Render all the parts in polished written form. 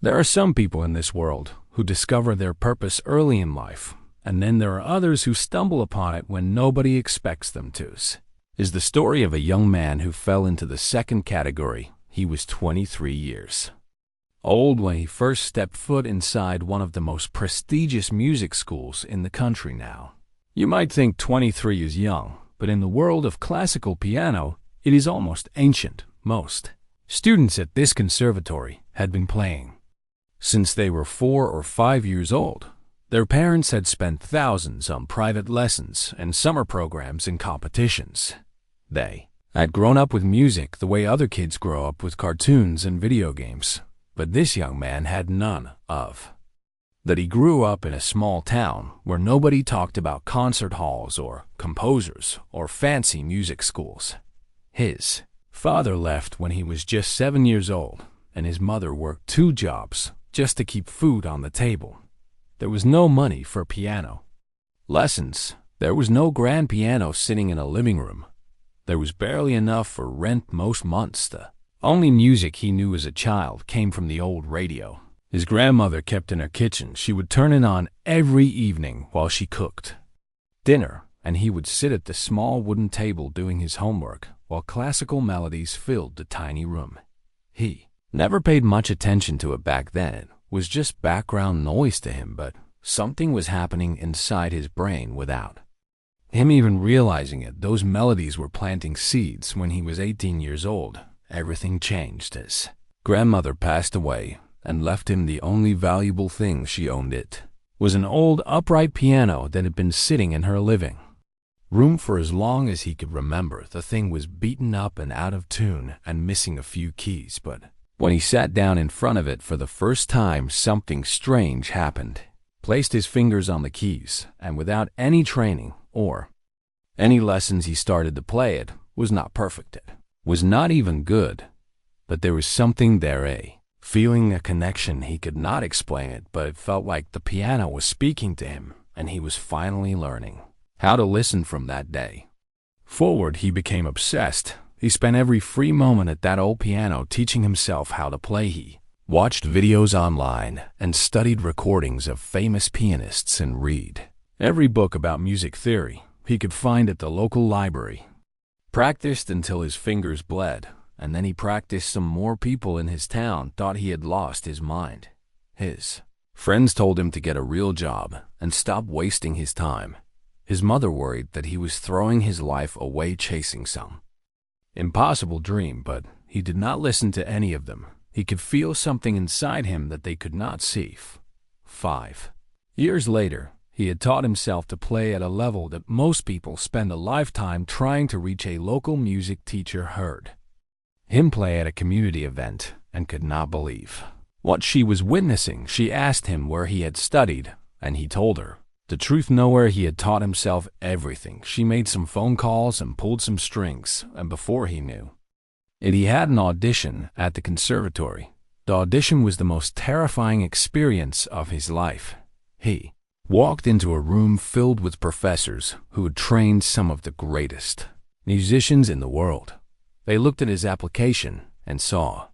There are some people in this world who discover their purpose early in life, and then there are others who stumble upon it when nobody expects them to. Is the story of a young man who fell into the second category. He was 23 years old when he first stepped foot inside one of the most prestigious music schools in the country now. You might think 23 is young, but in the world of classical piano, it is almost ancient. Most students at this conservatory had been playing since they were 4 or 5 years old. Their parents had spent thousands on private lessons and summer programs and competitions. They had grown up with music the way other kids grow up with cartoons and video games, but this young man had none of that. He grew up in a small town where nobody talked about concert halls or composers or fancy music schools. His father left when he was just 7 years old, and his mother worked 2 jobs just to keep food on the table. There was no money for piano lessons. There was no grand piano sitting in a living room. There was barely enough for rent most months. The only music he knew as a child came from the old radio his grandmother kept in her kitchen. She would turn it on every evening while she cooked dinner, and he would sit at the small wooden table doing his homework while classical melodies filled the tiny room. He never paid much attention to it back then. It was just background noise to him, but something was happening inside his brain without him even realizing it. Those melodies were planting seeds. When he was 18 years old, everything changed. His grandmother passed away and left him the only valuable thing she owned. It was an old upright piano that had been sitting in her living room for as long as he could remember. The thing was beaten up and out of tune and missing a few keys, but when he sat down in front of it for the first time, something strange happened. Placed his fingers on the keys, and without any training or any lessons, he started to play. It was not perfect. It was not even good, but there was something there, a feeling, a connection. He could not explain it, but it felt like the piano was speaking to him, and he was finally learning how to listen. From that day forward, he became obsessed. He spent every free moment at that old piano teaching himself how to play. He watched videos online and studied recordings of famous pianists and read every book about music theory he could find at the local library. Practiced until his fingers bled, and then he practiced some more. People in his town thought he had lost his mind. His friends told him to get a real job and stop wasting his time. His mother worried that he was throwing his life away chasing some impossible dream, but he did not listen to any of them. He could feel something inside him that they could not see. 5 years later, he had taught himself to play at a level that most people spend a lifetime trying to reach. A local music teacher heard him play at a community event and could not believe what she was witnessing. She asked him where he had studied, and he told her the truth. Nowhere. He had taught himself everything. She made some phone calls and pulled some strings, and before he knew it, he had an audition at the conservatory. The audition was the most terrifying experience of his life. He walked into a room filled with professors who had trained some of the greatest musicians in the world. They looked at his application and saw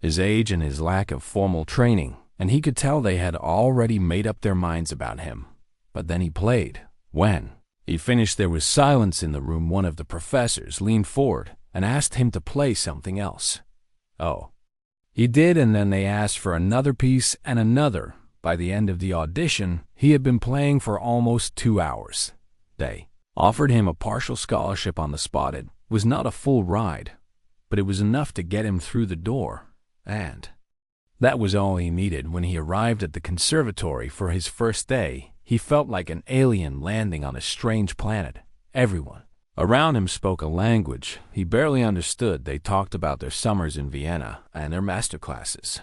his age and his lack of formal training, and he could tell they had already made up their minds about him. But then he played. When he finished, there was silence in the room. One of the professors leaned forward and asked him to play something else. Oh, he did, and then they asked for another piece and another. By the end of the audition, he had been playing for almost 2 hours. They offered him a partial scholarship on the spot. It was not a full ride, but it was enough to get him through the door, and that was all he needed. When he arrived at the conservatory for his first day, he felt like an alien landing on a strange planet. Everyone around him spoke a language he barely understood. They talked about their summers in Vienna and their master classes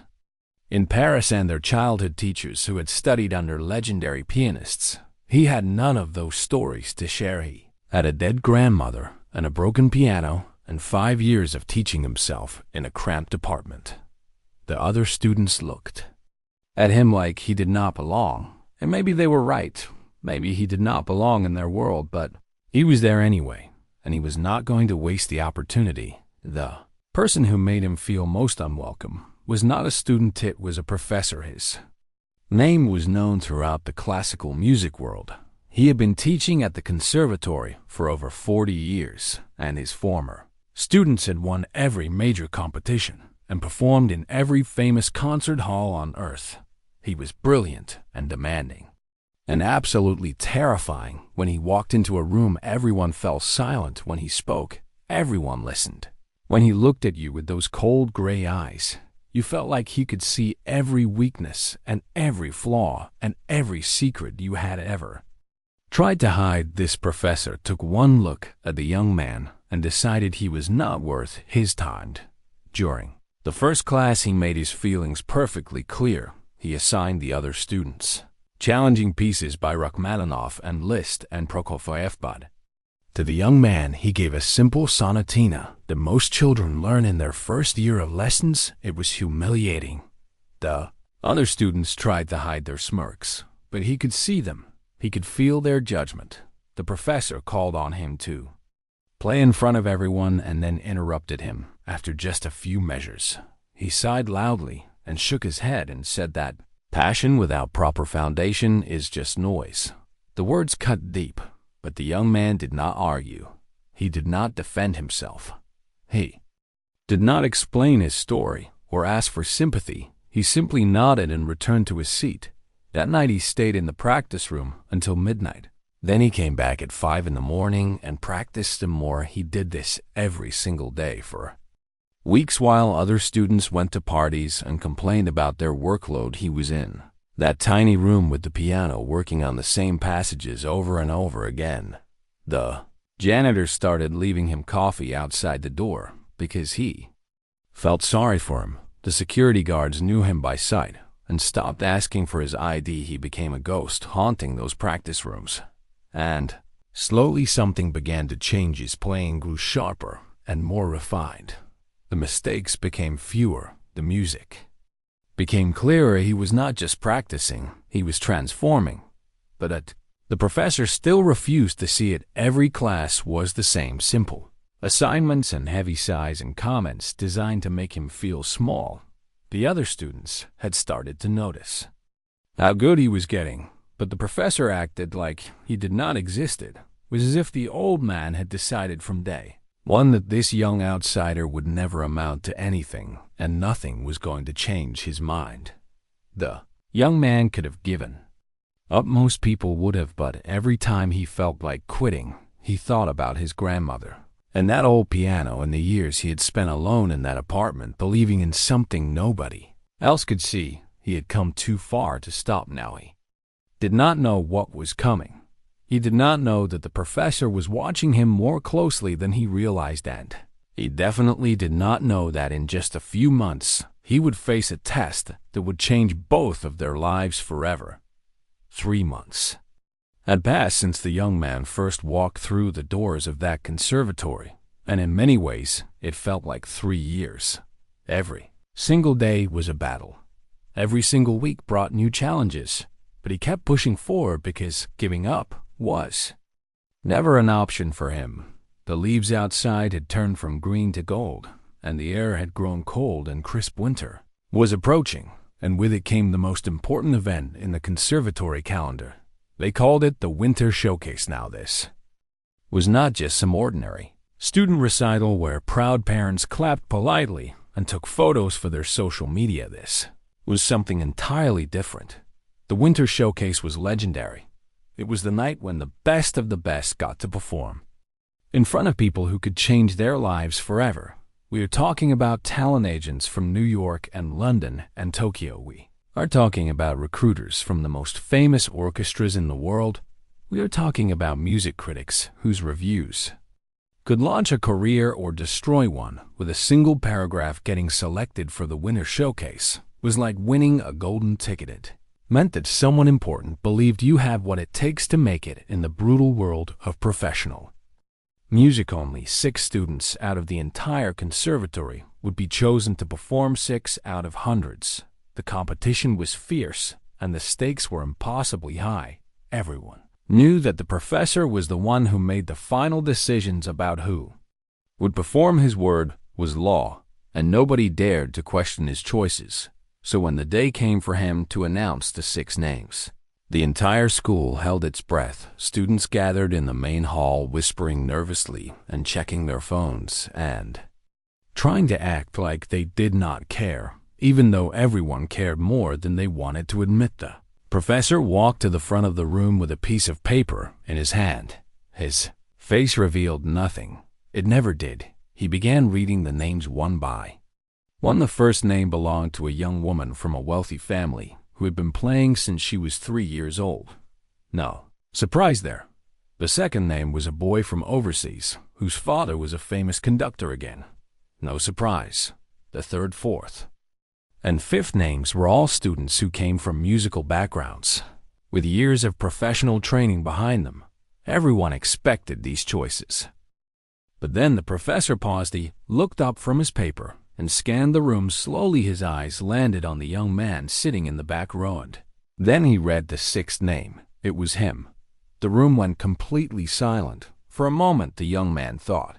in Paris and their childhood teachers who had studied under legendary pianists. He had none of those stories to share. He had a dead grandmother and a broken piano and 5 years of teaching himself in a cramped apartment. The other students looked at him like he did not belong. And maybe they were right. Maybe he did not belong in their world, but he was there anyway, and he was not going to waste the opportunity. The person who made him feel most unwelcome was not a student, it was a professor. His name was known throughout the classical music world. He had been teaching at the conservatory for over 40 years, and his former students had won every major competition and performed in every famous concert hall on earth. He was brilliant and demanding, and absolutely terrifying. When he walked into a room, everyone fell silent. When he spoke, everyone listened. When he looked at you with those cold gray eyes, you felt like he could see every weakness and every flaw and every secret you had ever tried to hide. This professor took one look at the young man and decided he was not worth his time. During the first class, he made his feelings perfectly clear. He assigned the other students challenging pieces by Rachmaninoff and Liszt and Prokofiev, but to the young man he gave a simple sonatina that most children learn in their first year of lessons. It was humiliating. The other students tried to hide their smirks, but he could see them. He could feel their judgment. The professor called on him to play in front of everyone and then interrupted him after just a few measures. He sighed loudly and shook his head and said that passion without proper foundation is just noise. The words cut deep, but the young man did not argue. He did not defend himself. He did not explain his story or ask for sympathy. He simply nodded and returned to his seat. That night he stayed in the practice room until midnight. Then he came back at 5 in the morning and practiced some more. He did this every single day for weeks while other students went to parties and complained about their workload. He was in that tiny room with the piano working on the same passages over and over again. The janitor started leaving him coffee outside the door because he felt sorry for him. The security guards knew him by sight and stopped asking for his ID. He became a ghost haunting those practice rooms. And slowly something began to change. His playing grew sharper and more refined. The mistakes became fewer. The music became clearer. He was not just practicing, he was transforming. But the professor still refused to see it. Every class was the same: simple assignments and heavy sighs and comments designed to make him feel small. The other students had started to notice how good he was getting, but the professor acted like he did not exist. It was as if the old man had decided from day one that this young outsider would never amount to anything, and nothing was going to change his mind. The young man could have given up. Most people would have, but every time he felt like quitting, he thought about his grandmother and that old piano and the years he had spent alone in that apartment, believing in something nobody else could see. He had come too far to stop now. He did not know what was coming. He did not know that the professor was watching him more closely than he realized, and he definitely did not know that in just a few months he would face a test that would change both of their lives forever. 3 months had passed since the young man first walked through the doors of that conservatory, and in many ways it felt like 3 years. Every single day was a battle. Every single week brought new challenges, but he kept pushing forward because giving up was never an option for him. The leaves outside had turned from green to gold, and the air had grown cold, and crisp winter was approaching, and with it came the most important event in the conservatory calendar. They called it the Winter Showcase. Now this was not just some ordinary student recital where proud parents clapped politely and took photos for their social media. This was something entirely different. The Winter Showcase was legendary. It was the night when the best of the best got to perform in front of people who could change their lives forever. We are talking about talent agents from New York and London and Tokyo. We are talking about recruiters from the most famous orchestras in the world. We are talking about music critics whose reviews could launch a career or destroy one. With a single paragraph, getting selected for the Winter Showcase was like winning a golden ticket. It meant that someone important believed you had what it takes to make it in the brutal world of professional music. Only 6 students out of the entire conservatory would be chosen to perform. 6 out of hundreds. The competition was fierce, and the stakes were impossibly high. Everyone knew that the professor was the one who made the final decisions about who would perform. His word was law. and nobody dared to question his choices. So when the day came for him to announce the 6 names, the entire school held its breath. Students gathered in the main hall, whispering nervously and checking their phones and trying to act like they did not care, even though everyone cared more than they wanted to admit. The professor walked to the front of the room with a piece of paper in his hand. His face revealed nothing. It never did. He began reading the names one by one. The first name belonged to a young woman from a wealthy family who had been playing since she was 3 years old. No surprise there. The second name was a boy from overseas whose father was a famous conductor again. No surprise. The third, fourth, and fifth names were all students who came from musical backgrounds, with years of professional training behind them. Everyone expected these choices. But then the professor paused. He looked up from his paper and scanned the room slowly. His eyes landed on the young man sitting in the back row. And then he read the 6th name. It was him. The room went completely silent. For a moment, the young man thought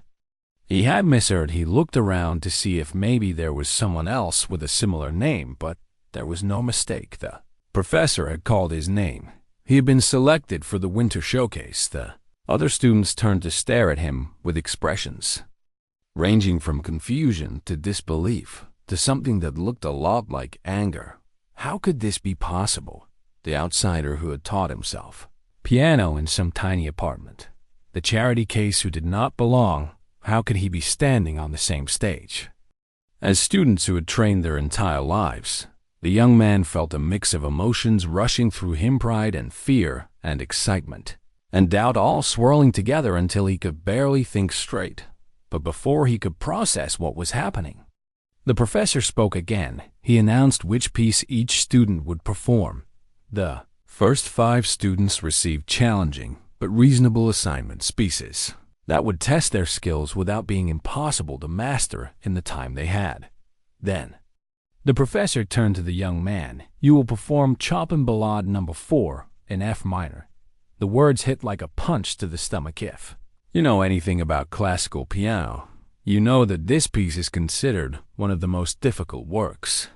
he had misheard. He looked around to see if maybe there was someone else with a similar name, but there was no mistake. The professor had called his name. He had been selected for the winter showcase. The other students turned to stare at him with expressions ranging from confusion to disbelief to something that looked a lot like anger. How could this be possible? The outsider who had taught himself piano in some tiny apartment, the charity case who did not belong, how could he be standing on the same stage as students who had trained their entire lives? The young man felt a mix of emotions rushing through him: pride and fear and excitement and doubt, all swirling together until he could barely think straight. But before he could process what was happening, the professor spoke again. He announced which piece each student would perform. The first 5 students received challenging but reasonable assignments, pieces that would test their skills without being impossible to master in the time they had. Then the professor turned to the young man. You will perform Chopin Ballade No. 4 in F minor. The words hit like a punch to the stomach. If you know anything about classical piano, you know that this piece is considered one of the most difficult works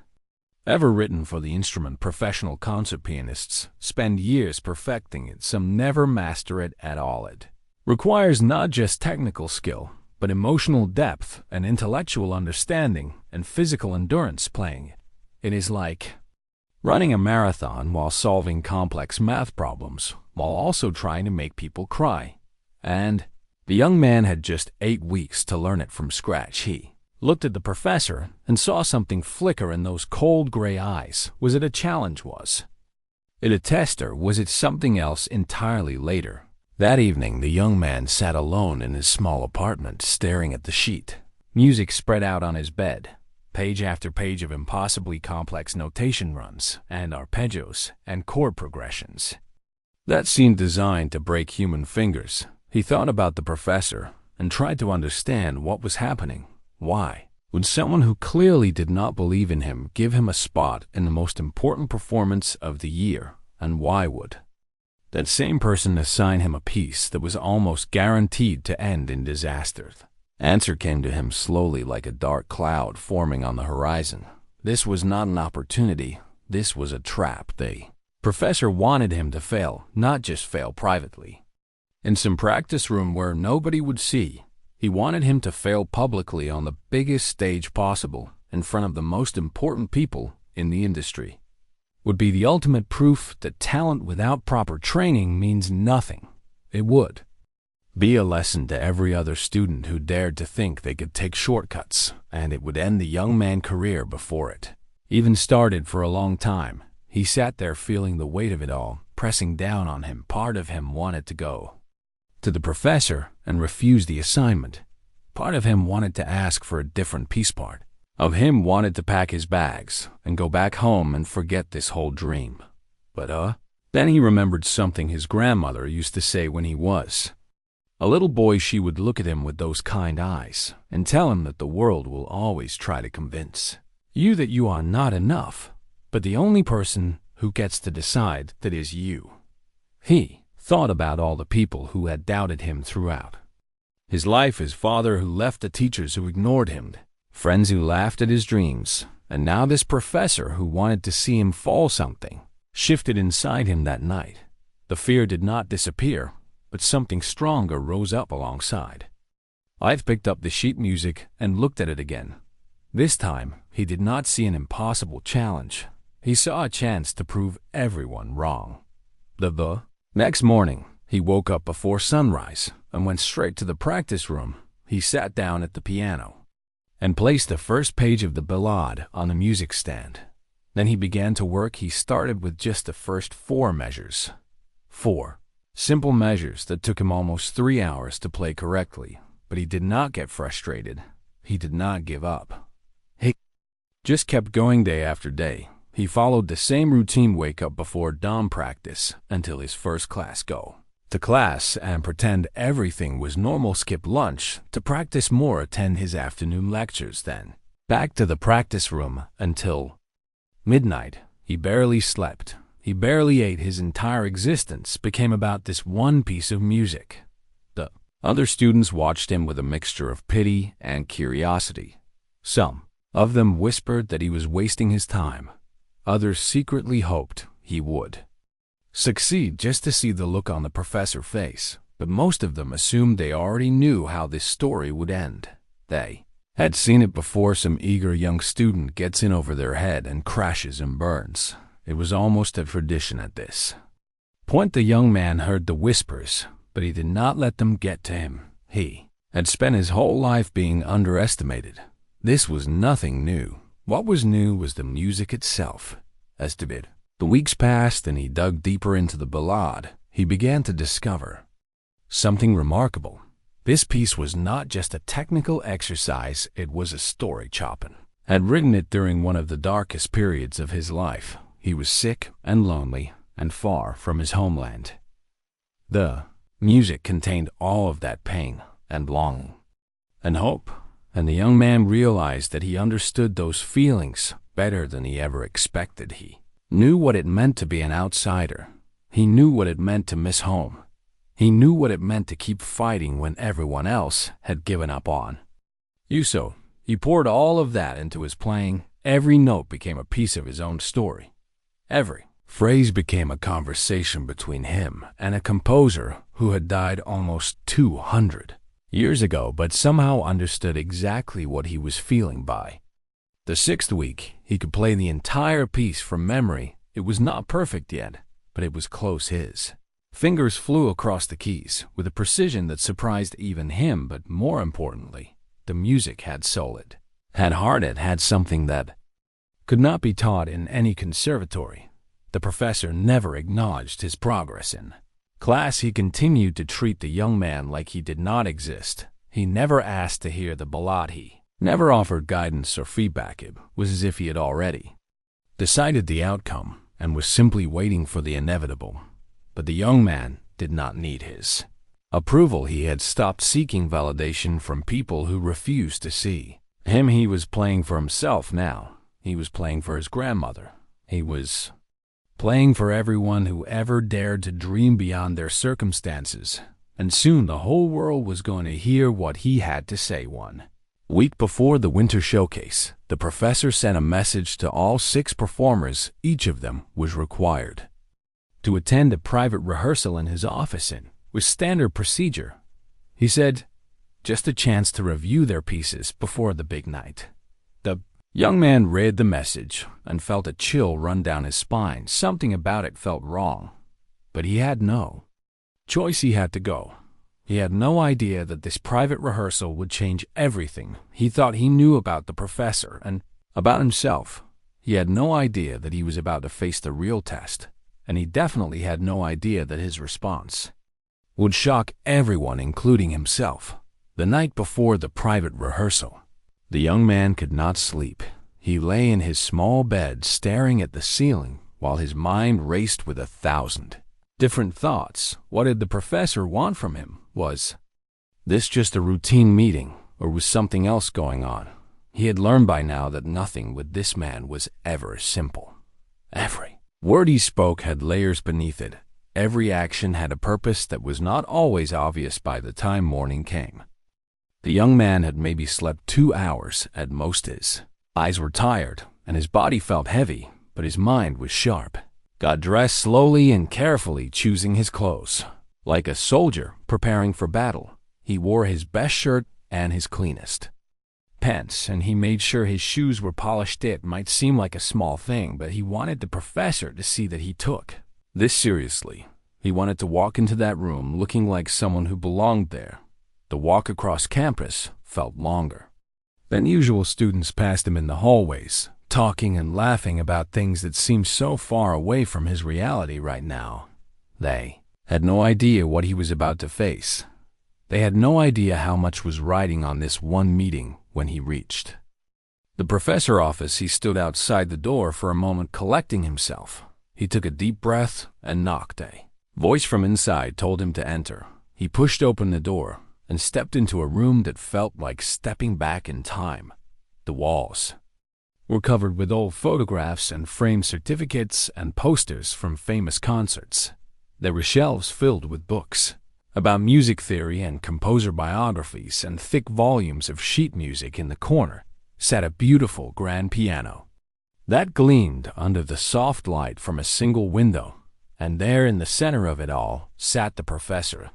ever written for the instrument. Professional concert pianists spend years perfecting it. Some never master it at all. It requires not just technical skill, but emotional depth and intellectual understanding and physical endurance. Playing it is like running a marathon while solving complex math problems, while also trying to make people cry. And the young man had just 8 weeks to learn it from scratch. He looked at the professor and saw something flicker in those cold gray eyes. Was it a challenge? Was it a test, or was it something else entirely? Later that evening, the young man sat alone in his small apartment, staring at the sheet music spread out on his bed. Page after page of impossibly complex notation runs and arpeggios and chord progressions that seemed designed to break human fingers. He thought about the professor and tried to understand what was happening. Why would someone who clearly did not believe in him give him a spot in the most important performance of the year? And why would that same person assign him a piece that was almost guaranteed to end in disaster? Answer came to him slowly, like a dark cloud forming on the horizon. This was not an opportunity. This was a trap. The professor wanted him to fail, not just fail privately in some practice room where nobody would see. He wanted him to fail publicly on the biggest stage possible, in front of the most important people in the industry. Would be the ultimate proof that talent without proper training means nothing. It would be a lesson to every other student who dared to think they could take shortcuts, and it would end the young man's career before it even started. For a long time, he sat there feeling the weight of it all pressing down on him. Part of him wanted to go to the professor and refuse the assignment. Part of him wanted to ask for a different piece. Part of him wanted to pack his bags and go back home and forget this whole dream. But then he remembered something his grandmother used to say when he was a little boy. She would look at him with those kind eyes and tell him that the world will always try to convince you that you are not enough, but the only person who gets to decide that is you. He thought about all the people who had doubted him throughout his life. His father who left, the teachers who ignored him, friends who laughed at his dreams, and now this professor who wanted to see him fall. Something shifted inside him that night. The fear did not disappear, but something stronger rose up alongside. Ive picked up the sheet music and looked at it again. This time, he did not see an impossible challenge. He saw a chance to prove everyone wrong. The next morning, he woke up before sunrise and went straight to the practice room. He sat down at the piano and placed the first page of the ballade on the music stand. Then he began to work. He started with just the first 4 measures. 4 simple measures that took him almost 3 hours to play correctly, but he did not get frustrated. He did not give up. He just kept going day after day. He followed the same routine: wake up before dawn, practice until his first class, go to class and pretend everything was normal, skip lunch to practice more, attend his afternoon lectures, then back to the practice room until midnight. He barely slept. He barely ate. His entire existence became about this one piece of music. The other students watched him with a mixture of pity and curiosity. Some of them whispered that he was wasting his time. Others secretly hoped he would succeed just to see the look on the professor's face, but most of them assumed they already knew how this story would end. They had seen it before. Some eager young student gets in over their head and crashes and burns. It was almost a tradition at this point. The young man heard the whispers, but he did not let them get to him. He had spent his whole life being underestimated. This was nothing new. What was new was the music itself. As the weeks passed and he dug deeper into the ballade, he began to discover something remarkable. This piece was not just a technical exercise, it was a story. Chopin had written it during one of the darkest periods of his life. He was sick and lonely and far from his homeland. The music contained all of that pain and longing and hope. And the young man realized that he understood those feelings better than he ever expected. He knew what it meant to be an outsider. He knew what it meant to miss home. He knew what it meant to keep fighting when everyone else had given up on you. So he poured all of that into his playing. Every note became a piece of his own story. Every phrase became a conversation between him and a composer who had died almost 200 years ago, but somehow understood exactly what he was feeling. By the 6th week, he could play the entire piece from memory. It was not perfect yet, but it was close. His fingers flew across the keys with a precision that surprised even him, but more importantly, the music had soul. It had heart. It had something that could not be taught in any conservatory. The professor never acknowledged his progress in class. He continued to treat the young man like he did not exist. He never asked to hear the ballade. He never offered guidance or feedback. It was as if he had already decided the outcome and was simply waiting for the inevitable. But the young man did not need his approval. He had stopped seeking validation from people who refused to see him. He was playing for himself now. He was playing for his grandmother. He was playing for everyone who ever dared to dream beyond their circumstances. And soon the whole world was going to hear what he had to say. 1 week before the winter showcase, the professor sent a message to all 6 performers. Each of them was required to attend a private rehearsal in his office. It was standard procedure. He said, just a chance to review their pieces before the big night. The young man read the message and felt a chill run down his spine. Something about it felt wrong, but he had no choice. He had to go. He had no idea that this private rehearsal would change everything. He thought he knew about the professor and about himself. He had no idea that he was about to face the real test, and he definitely had no idea that his response would shock everyone, including himself. The night before the private rehearsal, the young man could not sleep. He lay in his small bed staring at the ceiling while his mind raced with 1,000 different thoughts. What did the professor want from him? Was this just a routine meeting, or was something else going on? He had learned by now that nothing with this man was ever simple. Every word he spoke had layers beneath it. Every action had a purpose that was not always obvious by the time morning came. The young man had maybe slept 2 hours at most. His eyes were tired, and his body felt heavy, but his mind was sharp. Got dressed slowly and carefully, choosing his clothes. Like a soldier preparing for battle, he wore his best shirt and his cleanest pants, and he made sure his shoes were polished. It might seem like a small thing, but he wanted the professor to see that he took this seriously. He wanted to walk into that room looking like someone who belonged there. The walk across campus felt longer than usual. Students passed him in the hallways, talking and laughing about things that seemed so far away from his reality right now. They had no idea what he was about to face. They had no idea how much was riding on this one meeting. When he reached the professor's office, he stood outside the door for a moment, collecting himself. He took a deep breath and knocked. A voice from inside told him to enter. He pushed open the door and stepped into a room that felt like stepping back in time. The walls were covered with old photographs and framed certificates and posters from famous concerts. There were shelves filled with books about music theory and composer biographies, and thick volumes of sheet music. In the corner sat a beautiful grand piano that gleamed under the soft light from a single window, and there in the center of it all sat the professor.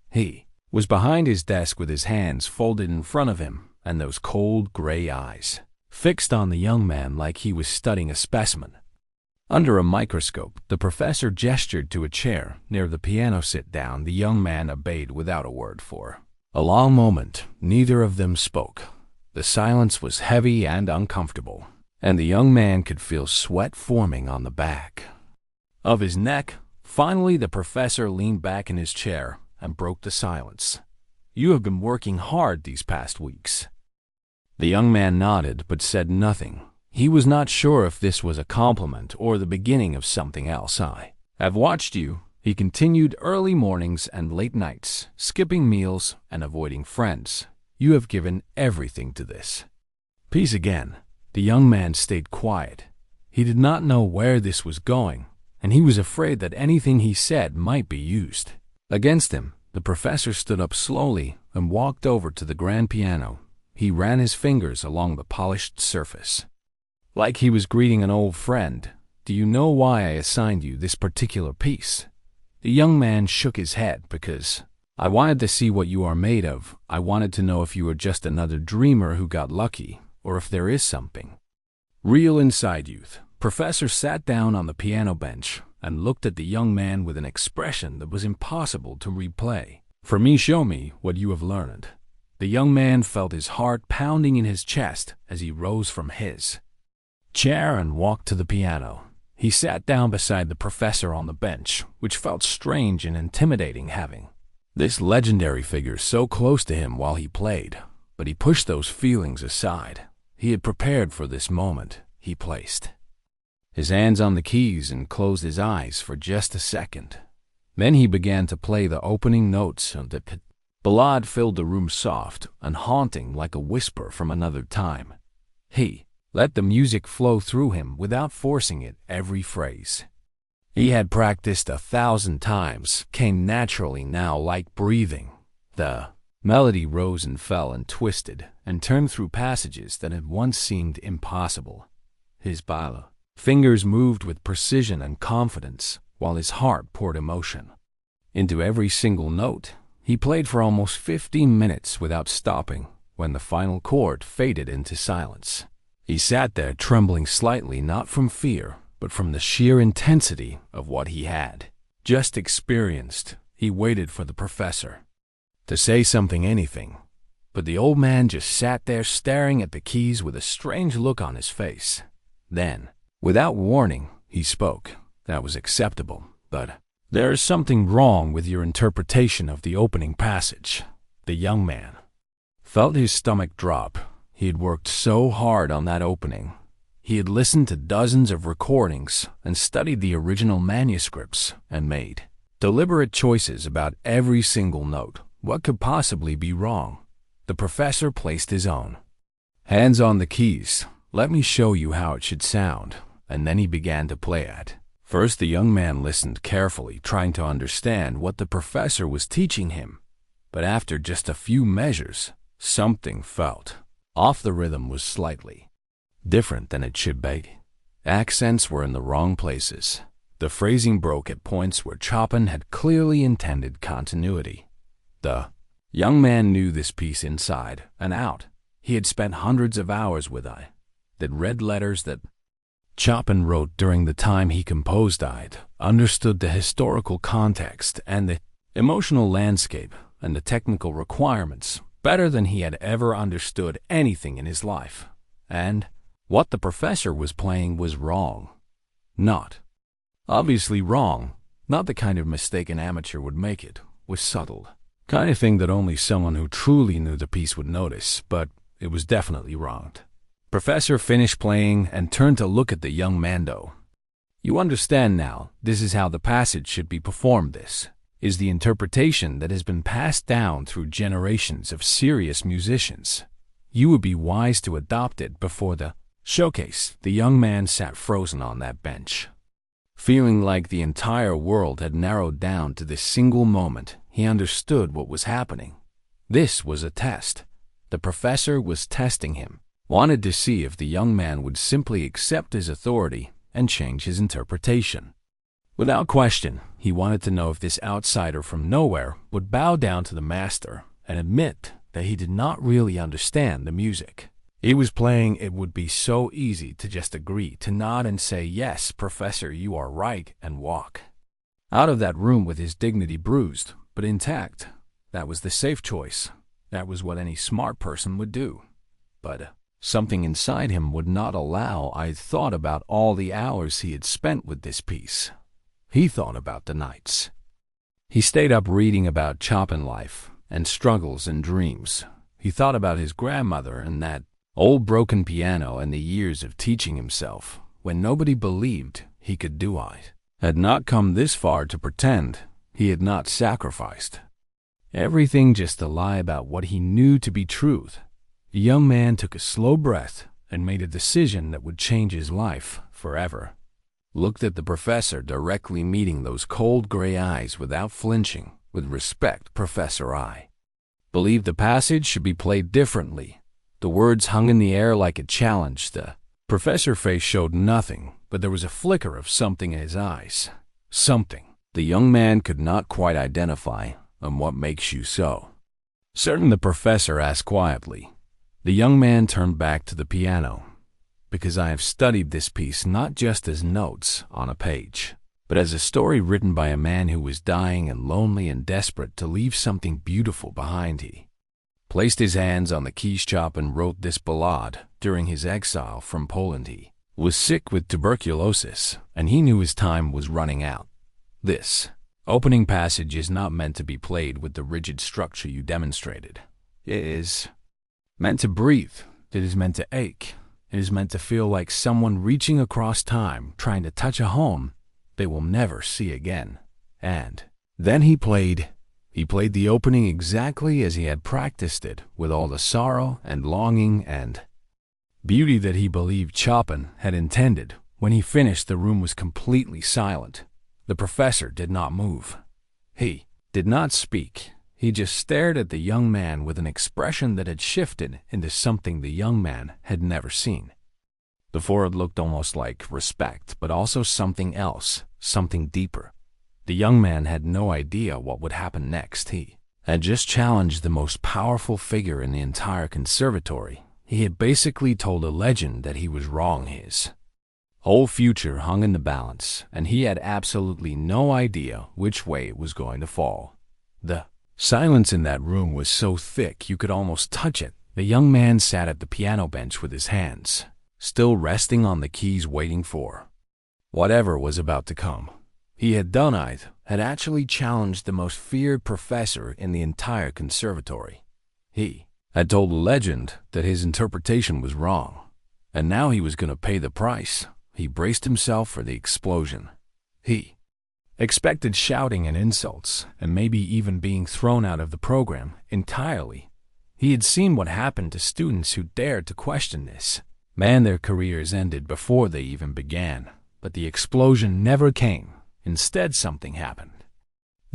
He was behind his desk with his hands folded in front of him, and those cold gray eyes fixed on the young man like he was studying a specimen. Under a microscope, the professor gestured to a chair near the piano. Sit down. The young man obeyed without a word. For a long moment, neither of them spoke. The silence was heavy and uncomfortable, and the young man could feel sweat forming on the back of his neck. Finally, the professor leaned back in his chair and broke the silence. "You have been working hard these past weeks." The young man nodded but said nothing. He was not sure if this was a compliment or the beginning of something else. "I have watched you," he continued, "early mornings and late nights, skipping meals and avoiding friends. You have given everything to this piece." Again, the young man stayed quiet. He did not know where this was going, and he was afraid that anything he said might be used against him. The professor stood up slowly and walked over to the grand piano. He ran his fingers along the polished surface, like he was greeting an old friend. "Do you know why I assigned you this particular piece?" The young man shook his head. "Because I wanted to see what you are made of. I wanted to know if you were just another dreamer who got lucky, or if there is something real inside you." Professor sat down on the piano bench and looked at the young man with an expression that was impossible to replay. "For me, show me what you have learned." The young man felt his heart pounding in his chest as he rose from his chair and walked to the piano. He sat down beside the professor on the bench, which felt strange and intimidating having this legendary figure so close to him while he played. But he pushed those feelings aside. He had prepared for this moment. He placed his hands on the keys and closed his eyes for just a second. Then he began to play the opening notes, and the ballad filled the room, soft and haunting like a whisper from another time. He let the music flow through him without forcing it. Every phrase he had practiced 1,000 times came naturally now, like breathing. The melody rose and fell and twisted and turned through passages that had once seemed impossible. His fingers moved with precision and confidence, while his heart poured emotion into every single note. He played for almost 15 minutes without stopping. When the final chord faded into silence, he sat there trembling slightly, not from fear, but from the sheer intensity of what he had just experienced. He waited for the professor to say something, anything, but the old man just sat there staring at the keys with a strange look on his face. Then, without warning, he spoke. "That was acceptable, but there is something wrong with your interpretation of the opening passage." The young man felt his stomach drop. He had worked so hard on that opening. He had listened to dozens of recordings and studied the original manuscripts and made deliberate choices about every single note. What could possibly be wrong? The professor placed his own hands on the keys. "Let me show you how it should sound." And then he began to play it. First, the young man listened carefully, trying to understand what the professor was teaching him. But after just a few measures, Something felt off. The rhythm was slightly different than it should be. Accents were in the wrong places. The phrasing broke at points where Chopin had clearly intended continuity. The young man knew this piece inside and out. He had spent hundreds of hours with it. That read letters that Chopin wrote during the time he composed it, understood the historical context and the emotional landscape and the technical requirements better than he had ever understood anything in his life. And what the professor was playing was wrong. Not obviously wrong, not the kind of mistake an amateur would make. It was subtle, kind of thing that only someone who truly knew the piece would notice, but it was definitely wrong. Professor finished playing and turned to look at the young Mando. You understand now, this is how the passage should be performed. This is the interpretation that has been passed down through generations of serious musicians. You would be wise to adopt it before the showcase. The young man sat frozen on that bench, feeling like the entire world had narrowed down to this single moment. He understood what was happening. This was a test. The professor was testing him, wanted to see if the young man would simply accept his authority and change his interpretation. Without question, he wanted to know if this outsider from nowhere would bow down to the master and admit that he did not really understand the music he was playing. It would be so easy to just agree to nod and say, "Yes, Professor, you are right," and walk out of that room with his dignity bruised but intact. That was the safe choice. That was what any smart person would do. But something inside him would not allow. I thought about all the hours he had spent with this piece. He thought about the nights he stayed up reading about Chopin life and struggles and dreams. He thought about his grandmother and that old broken piano and the years of teaching himself when nobody believed he could do it. Had not come this far to pretend he had not sacrificed everything just to lie about what he knew to be truth. The young man took a slow breath and made a decision that would change his life forever. Looked at the professor directly, meeting those cold gray eyes without flinching. With respect, "Professor, I believe the passage should be played differently." The words hung in the air like a challenge. The professor's face showed nothing, but there was a flicker of something in his eyes. Something the young man could not quite identify. "And what makes you so certain?" the professor asked quietly. The young man turned back to the piano. "Because I have studied this piece not just as notes on a page, but as a story written by a man who was dying and lonely and desperate to leave something beautiful behind." He placed his hands on the keys. Chopin wrote this ballade during his exile from Poland. He was sick with tuberculosis, and he knew his time was running out. This opening passage is not meant to be played with the rigid structure you demonstrated. It is meant to breathe. It is meant to ache. It is meant to feel like someone reaching across time, trying to touch a home they will never see again. And then he played the opening exactly as he had practiced it, with all the sorrow and longing and beauty that he believed Chopin had intended. When he finished, the room was completely silent. The professor did not move. He did not speak. He just stared at the young man with an expression that had shifted into something the young man had never seen. Before, it looked almost like respect, but also something else, something deeper. The young man had no idea what would happen next. He had just challenged the most powerful figure in the entire conservatory. He had basically told a legend that he was wrong. His whole future hung in the balance, and he had absolutely no idea which way it was going to fall. The silence in that room was so thick you could almost touch it. The young man sat at the piano bench with his hands still resting on the keys, waiting for whatever was about to come. He had done it, had actually challenged the most feared professor in the entire conservatory. He had told the legend that his interpretation was wrong, and now he was going to pay the price. He braced himself for the explosion. He expected shouting and insults, and maybe even being thrown out of the program entirely. He had seen what happened to students who dared to question this. Man, their careers ended before they even began. But the explosion never came. Instead, something happened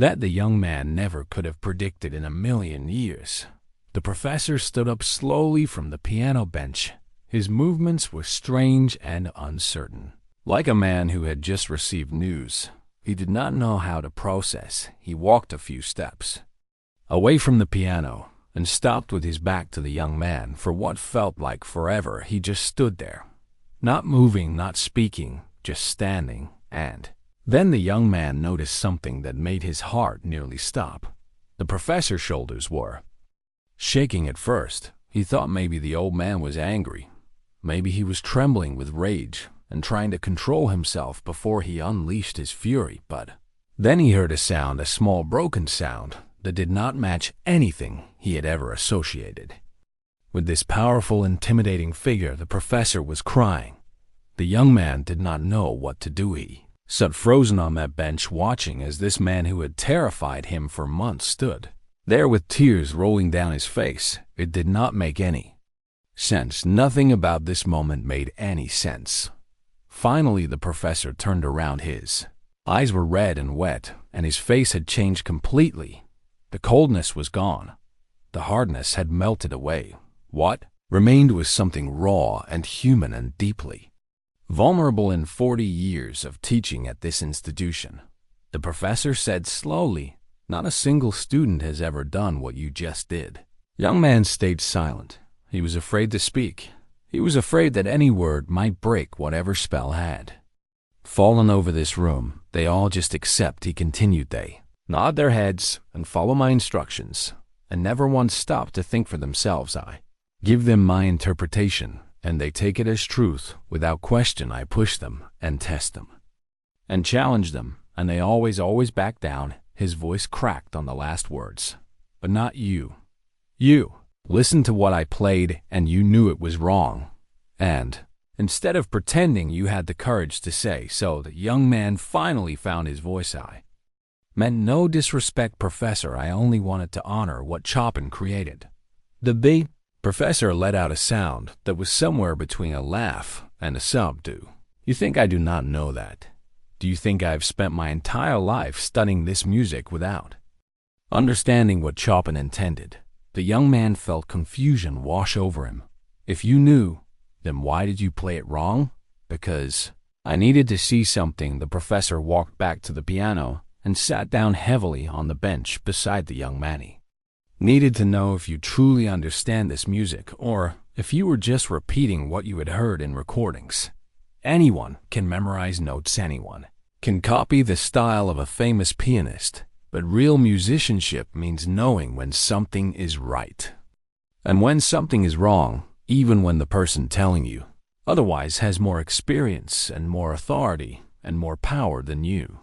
that the young man never could have predicted in a million years. The professor stood up slowly from the piano bench. His movements were strange and uncertain. Like a man who had just received news, he did not know how to process. He walked a few steps away from the piano and stopped with his back to the young man. For what felt like forever, he just stood there, not moving, not speaking, just standing. And then the young man noticed something that made his heart nearly stop. The professor's shoulders were shaking at first. He thought maybe the old man was angry. Maybe he was trembling with rage and trying to control himself before he unleashed his fury. But then he heard a sound, a small broken sound that did not match anything he had ever associated with this powerful, intimidating figure. The professor was crying. The young man did not know what to do. He sat frozen on that bench, watching as this man who had terrified him for months stood there with tears rolling down his face. It did not make any sense. Nothing about this moment made any sense. Finally, the professor turned around. His eyes were red and wet, and his face had changed completely. The coldness was gone. The hardness had melted away. What remained was something raw and human and deeply vulnerable. In 40 years of teaching at this institution, the professor said slowly, "Not a single student has ever done what you just did." Young man stayed silent. He was afraid to speak. He was afraid that any word might break whatever spell had fallen over this room. "They all just accept," he continued. "They nod their heads and follow my instructions, and never once stop to think for themselves. I give them my interpretation, and they take it as truth without question. I push them and test them and challenge them, and they always back down." His voice cracked on the last words. "But not you. You listened to what I played, and you knew it was wrong. And instead of pretending, you had the courage to say so." The young man finally found his voice. "I meant no disrespect, Professor. I only wanted to honor what Chopin created." The professor let out a sound that was somewhere between a laugh and a sob. "Do you think I do not know that? Do you think I've spent my entire life studying this music without understanding what Chopin intended?" The young man felt confusion wash over him. "If you knew, then why did you play it wrong?" "Because I needed to see something." The professor walked back to the piano and sat down heavily on the bench beside the young man. "He needed to know if you truly understand this music, or if you were just repeating what you had heard in recordings. Anyone can memorize notes, anyone can copy the style of a famous pianist, but real musicianship means knowing when something is right and when something is wrong, even when the person telling you otherwise has more experience and more authority and more power than you."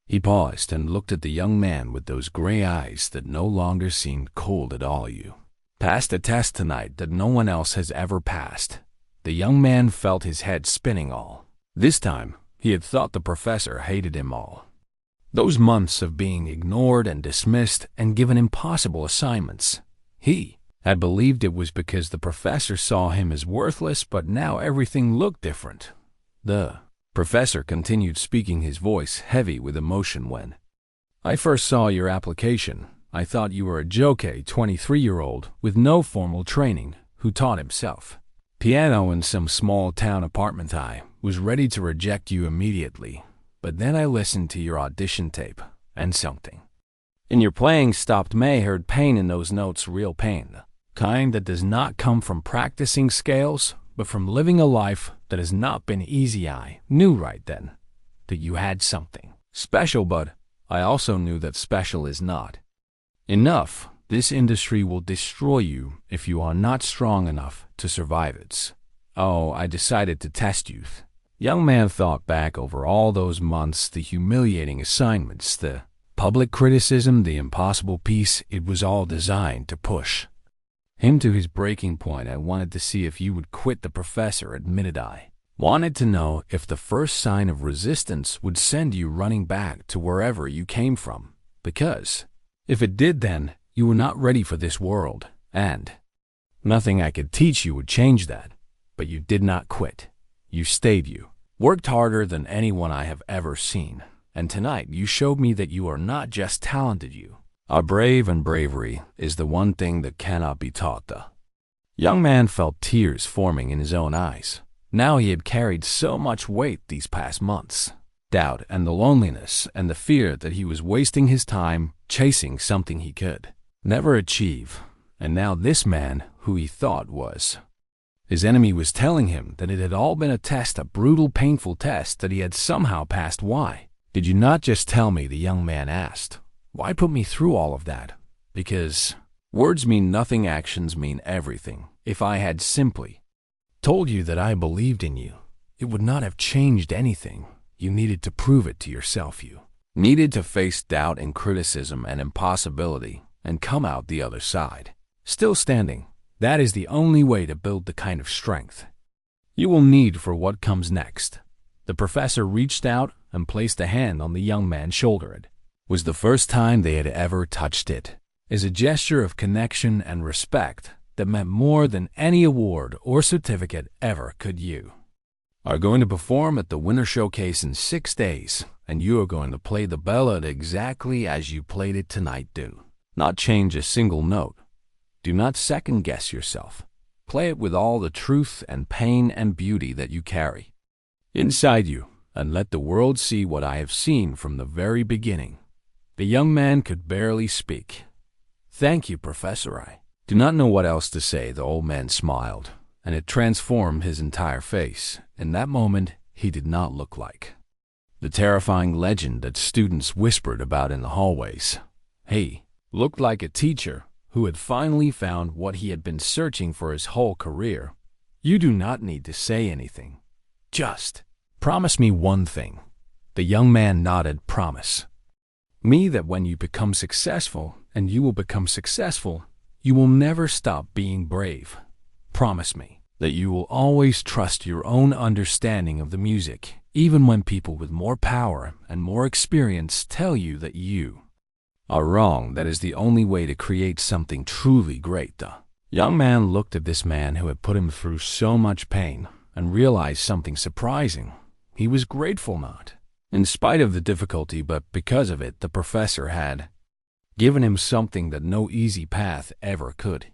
He paused and looked at the young man with those gray eyes that no longer seemed cold at all. "You passed a test tonight that no one else has ever passed." The young man felt his head spinning. All this time, he had thought the professor hated him. All those months of being ignored and dismissed and given impossible assignments, he had believed it was because the professor saw him as worthless. But now everything looked different. The professor continued, speaking, his voice heavy with emotion. "When I first saw your application, I thought you were a joke, a 23-year-old with no formal training who taught himself piano in some small-town apartment. I was ready to reject you immediately. But then I listened to your audition tape, and something in your playing stopped me. I heard pain in those notes, real pain, the kind that does not come from practicing scales, but from living a life that has not been easy. I knew right then that you had something special, but I also knew that special is not enough. This industry will destroy you if you are not strong enough to survive it. Oh, I decided to test you." Young man thought back over all those months, the humiliating assignments, the public criticism, the impossible piece. It was all designed to push him to his breaking point. "I wanted to see if you would quit," the professor admitted. "I wanted to know if the first sign of resistance would send you running back to wherever you came from. Because if it did, then you were not ready for this world, and nothing I could teach you would change that. But you did not quit. You stayed. You worked harder than anyone I have ever seen. And tonight you showed me that you are not just talented, you Are brave, and bravery is the one thing that cannot be taught. The young man felt tears forming in his own eyes. Now he had carried so much weight these past months. Doubt and the loneliness and the fear that he was wasting his time chasing something he could never achieve. And now this man, who he thought was his enemy, was telling him that it had all been a test, a brutal, painful test that he had somehow passed. Why did you not just tell me? The young man asked. Why put me through all of that? Because words mean nothing, actions mean everything. If I had simply told you that I believed in you, it would not have changed anything. You needed to prove it to yourself. You needed to face doubt and criticism and impossibility and come out the other side still standing. That is the only way to build the kind of strength you will need for what comes next. The professor reached out and placed a hand on the young man's shoulder. It was the first time they had ever touched it. As a gesture of connection and respect that meant more than any award or certificate ever could. You are going to perform at the Winter Showcase in 6 days, and you are going to play the ballad exactly as you played it tonight. Do not change a single note. Do not second-guess yourself. Play it with all the truth and pain and beauty that you carry inside you, and let the world see what I have seen from the very beginning. The young man could barely speak. Thank you, Professor. I do not know what else to say. The old man smiled, and it transformed his entire face. In that moment, he did not look like the terrifying legend that students whispered about in the hallways. He looked like a teacher who had finally found what he had been searching for his whole career. You do not need to say anything. Just promise me one thing. The young man nodded. Promise me that when you become successful, and you will become successful, you will never stop being brave. Promise me that you will always trust your own understanding of the music, even when people with more power and more experience tell you that you are wrong. That is the only way to create something truly great. The young man looked at this man who had put him through so much pain and realized something surprising. He was grateful, not in spite of the difficulty, but because of it. The professor had given him something that no easy path ever could.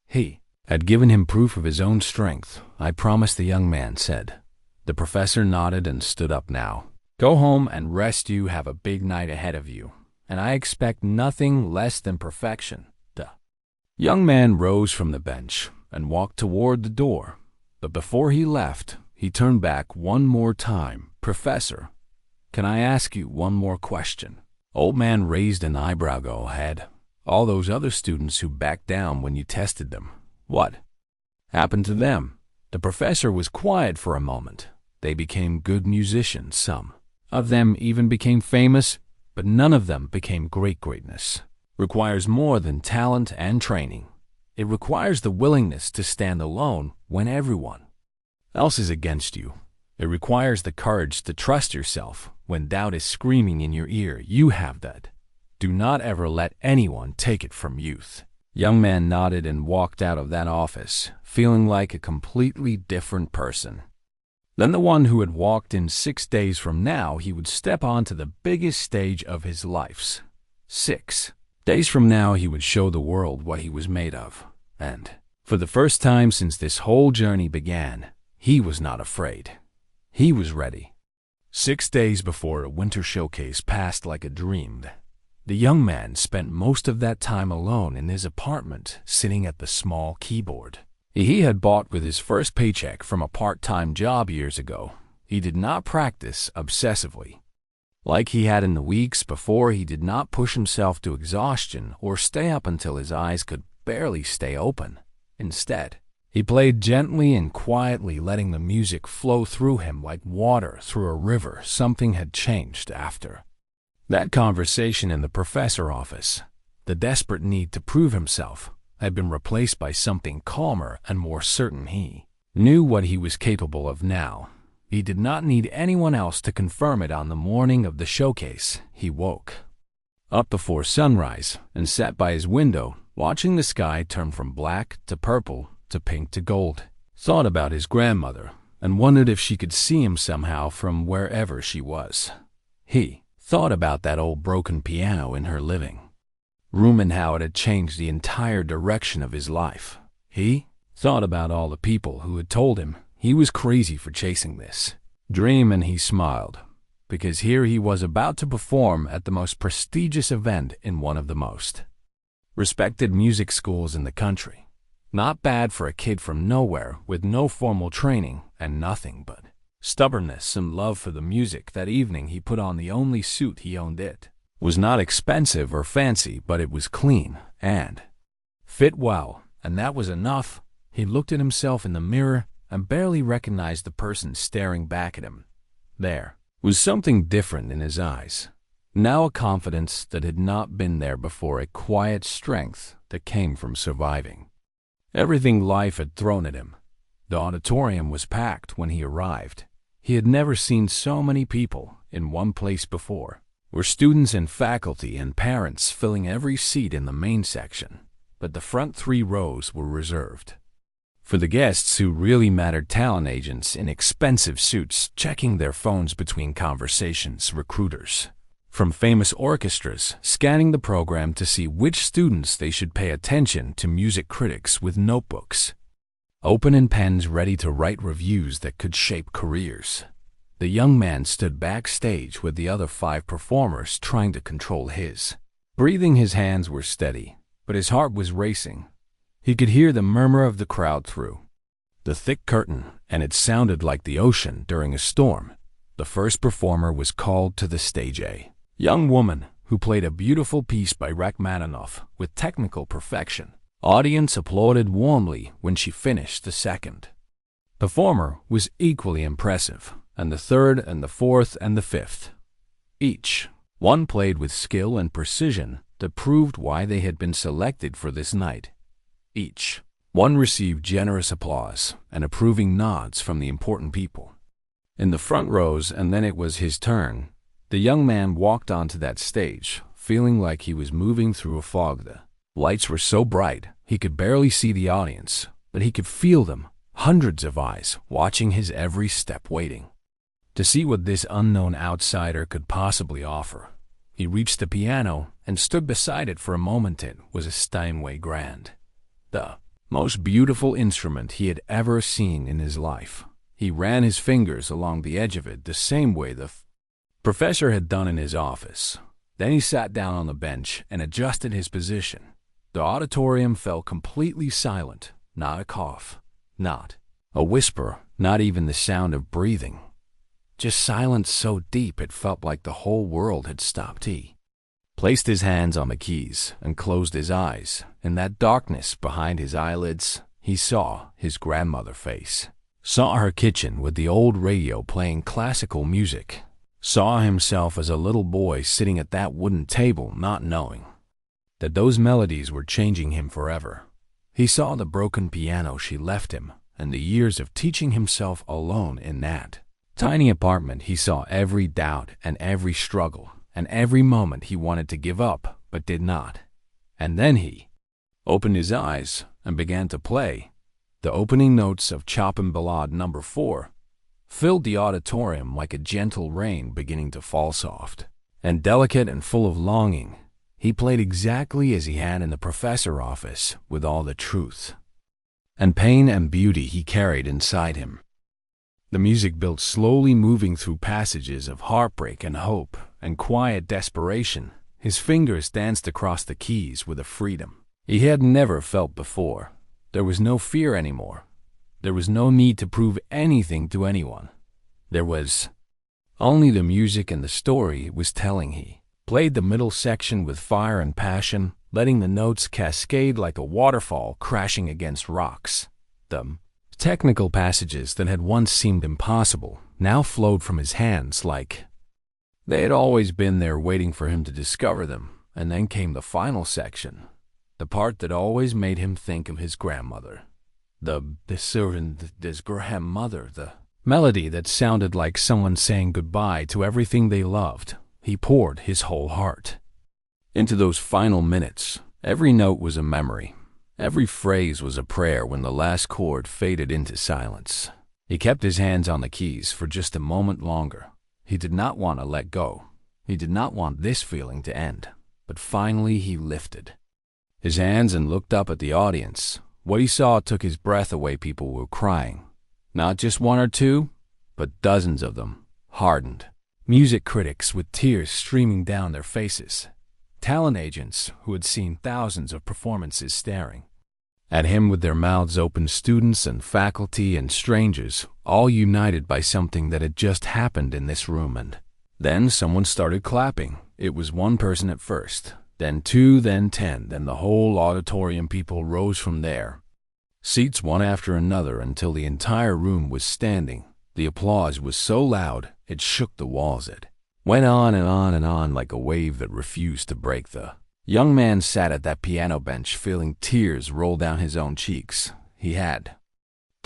He had given him proof of his own strength. I promise, the young man said. The professor nodded and stood up. Now, go home and rest. You have a big night ahead of you, and I expect nothing less than perfection. The young man rose from the bench and walked toward the door, but before he left, he turned back one more time. Professor, can I ask you one more question? Old man raised an eyebrow. Go ahead. All those other students who backed down when you tested them, what happened to them? The professor was quiet for a moment. They became good musicians. Some of them even became famous, but none of them became great. Greatness requires more than talent and training. It requires the willingness to stand alone when everyone else is against you. It requires the courage to trust yourself when doubt is screaming in your ear. You have that. Do not ever let anyone take it from you. Young man nodded and walked out of that office, feeling like a completely different person than the one who had walked in. 6 days from now, he would step onto the biggest stage of his life. 6 days from now, he would show the world what he was made of. And for the first time since this whole journey began, he was not afraid. He was ready. 6 days before a winter showcase passed like a dream. The young man spent most of that time alone in his apartment, sitting at the small keyboard he had bought with his first paycheck from a part-time job years ago. He did not practice obsessively like he had in the weeks before. He did not push himself to exhaustion or stay up until his eyes could barely stay open. Instead, he played gently and quietly, letting the music flow through him like water through a river. Something had changed after that conversation in the professor's office. The desperate need to prove himself had been replaced by something calmer and more certain. He knew what he was capable of now. He did not need anyone else to confirm it. On the morning of the showcase, he woke up before sunrise and sat by his window, watching the sky turn from black to purple to pink to gold. Thought about his grandmother and wondered if she could see him somehow from wherever she was. He thought about that old broken piano in her living room and how it had changed the entire direction of his life. He thought about all the people who had told him he was crazy for chasing this dream, and he smiled, because here he was about to perform at the most prestigious event in one of the most respected music schools in the country. Not bad for a kid from nowhere with no formal training and nothing but stubbornness and love for the music. That evening he put on the only suit he owned. It was not expensive or fancy, but it was clean and fit well, and that was enough. He looked at himself in the mirror and barely recognized the person staring back at him. There was something different in his eyes. Now a confidence that had not been there before, a quiet strength that came from surviving everything life had thrown at him. The auditorium was packed when he arrived. He had never seen so many people in one place before. Were students and faculty and parents filling every seat in the main section, but the front 3 rows were reserved for the guests who really mattered: talent agents in expensive suits checking their phones between conversations, recruiters from famous orchestras scanning the program to see which students they should pay attention to, music critics with notebooks open and pens ready to write reviews that could shape careers. The young man stood backstage with the other 5 performers, trying to control his breathing. His hands were steady, but his heart was racing. He could hear the murmur of the crowd through the thick curtain, and it sounded like the ocean during a storm. The first performer was called to the stage, a young woman who played a beautiful piece by Rachmaninoff with technical perfection. Audience applauded warmly when she finished. The second performer was equally impressive, and the third and the fourth and the fifth. Each one played with skill and precision that proved why they had been selected for this night. Each one received generous applause and approving nods from the important people in the front rows, and then it was his turn. The young man walked onto that stage, feeling like he was moving through a fog. The lights were so bright he could barely see the audience, but he could feel them, hundreds of eyes watching his every step, waiting to see what this unknown outsider could possibly offer. He reached the piano and stood beside it for a moment. It was a Steinway grand, the most beautiful instrument he had ever seen in his life. He ran his fingers along the edge of it the same way the professor had done in his office. Then he sat down on the bench and adjusted his position. The auditorium fell completely silent. Not a cough, not a whisper, not even the sound of breathing. Just silence so deep it felt like the whole world had stopped. He placed his hands on the keys and closed his eyes. In that darkness behind his eyelids, he saw his grandmother face. Saw her kitchen with the old radio playing classical music. Saw himself as a little boy sitting at that wooden table, not knowing that those melodies were changing him forever. He saw the broken piano she left him and the years of teaching himself alone in that tiny apartment. He saw every doubt and every struggle and every moment he wanted to give up but did not. And then he opened his eyes and began to play. The opening notes of Chopin Ballade No. 4 filled the auditorium like a gentle rain beginning to fall, soft and delicate and full of longing. He played exactly as he had in the professor's office, with all the truth and pain and beauty he carried inside him. The music built slowly, moving through passages of heartbreak and hope and quiet desperation. His fingers danced across the keys with a freedom he had never felt before. There was no fear anymore. There was no need to prove anything to anyone. There was only the music and the story it was telling. He played the middle section with fire and passion, letting the notes cascade like a waterfall crashing against rocks. The technical passages that had once seemed impossible now flowed from his hands like they had always been there, waiting for him to discover them. And then came the final section, the part that always made him think of his grandmother. His grandmother, the melody that sounded like someone saying goodbye to everything they loved. He poured his whole heart into those final minutes. Every note was a memory. Every phrase was a prayer when the last chord faded into silence. He kept his hands on the keys for just a moment longer. He did not want to let go. He did not want this feeling to end. but finally he lifted his hands and looked up at the audience. What he saw took his breath away. People were crying. Not just one or two, but dozens of them, hardened. Music critics with tears streaming down their faces. Talent agents who had seen thousands of performances staring at him with their mouths open. Students and faculty and strangers, all united by something that had just happened in this room. And then someone started clapping. It was one person at first, then two, then 10, then the whole auditorium. People rose from their seats one after another until the entire room was standing. The applause was so loud it shook the walls. It went on and on and on like a wave that refused to break. The young man sat at that piano bench, feeling tears roll down his own cheeks. He had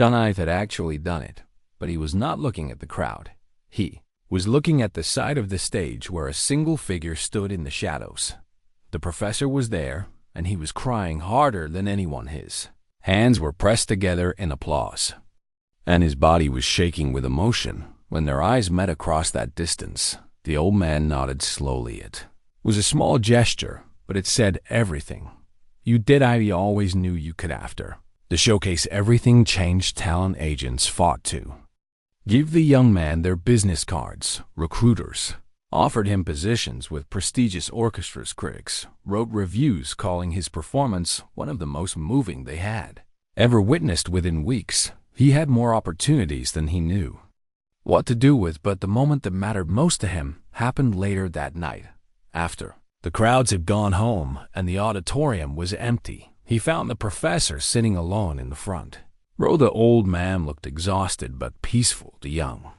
actually done it, but he was not looking at the crowd. He was looking at the side of the stage where a single figure stood in the shadows. The professor was there, and he was crying harder than anyone. His hands were pressed together in applause, and his body was shaking with emotion. When their eyes met across that distance, the old man nodded slowly. It was a small gesture, but it said everything. You did. I always knew you could. After the showcase, everything changed. Talent agents fought to give the young man their business cards. Recruiters offered him positions with prestigious orchestras. Critics wrote reviews calling his performance one of the most moving they had ever witnessed. Within weeks, he had more opportunities than he knew what to do with, but the moment that mattered most to him happened later that night. After the crowds had gone home and the auditorium was empty, he found the professor sitting alone in the front row. The old man looked exhausted but peaceful. The young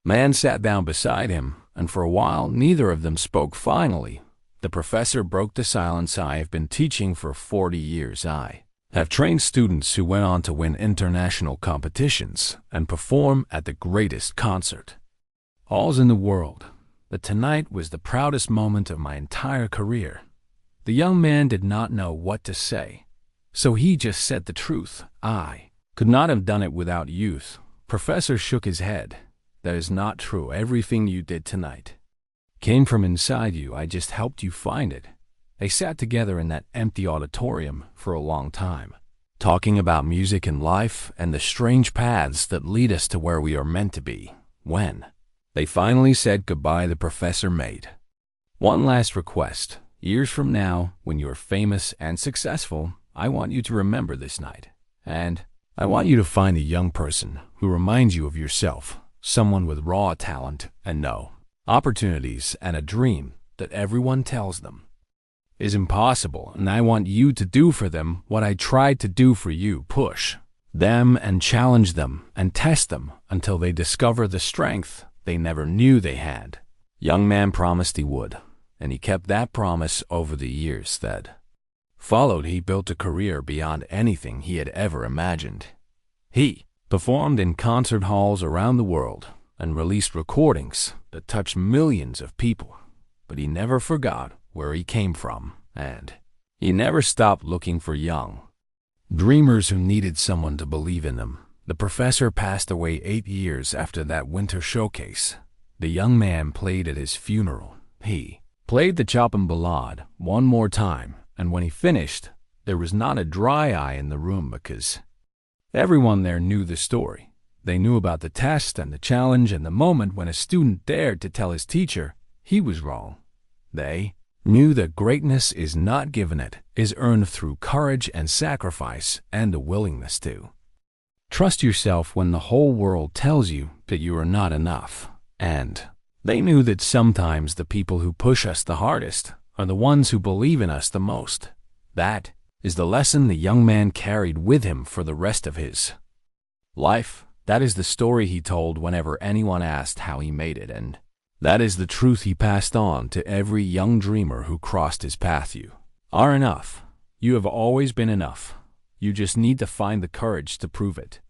man sat down beside him, and for a while neither of them spoke. Finally, the professor broke the silence. I have been teaching for 40 years. I have trained students who went on to win international competitions and perform at the greatest concert halls in the world. But tonight was the proudest moment of my entire career. The young man did not know what to say, so he just said the truth. I could not have done it without youth. Professor shook his head. That is not true. Everything you did tonight came from inside you. I just helped you find it. They sat together in that empty auditorium for a long time, talking about music and life and the strange paths that lead us to where we are meant to be. When they finally said goodbye, the professor made one last request. Years from now, when you are famous and successful, I want you to remember this night. And I want you to find a young person who reminds you of yourself, someone with raw talent and no opportunities and a dream that everyone tells them is impossible, and I want you to do for them what I tried to do for you. Push them and challenge them and test them until they discover the strength they never knew they had. Young man promised he would, and he kept that promise. Over the years that followed, he built a career beyond anything he had ever imagined. He performed in concert halls around the world and released recordings that touched millions of people, but he never forgot where he came from, and he never stopped looking for young dreamers who needed someone to believe in them. The professor passed away 8 years after that winter showcase. The young man played at his funeral. He played the Chopin Ballade one more time, and when he finished, there was not a dry eye in the room because everyone there knew the story. They knew about the test and the challenge and the moment when a student dared to tell his teacher he was wrong. They knew that greatness is not given, it is earned through courage and sacrifice and the willingness to trust yourself when the whole world tells you that you are not enough. And they knew that sometimes the people who push us the hardest are the ones who believe in us the most. That is the lesson the young man carried with him for the rest of his life. That is the story he told whenever anyone asked how he made it, and that is the truth he passed on to every young dreamer who crossed his path. You are enough. You have always been enough. You just need to find the courage to prove it.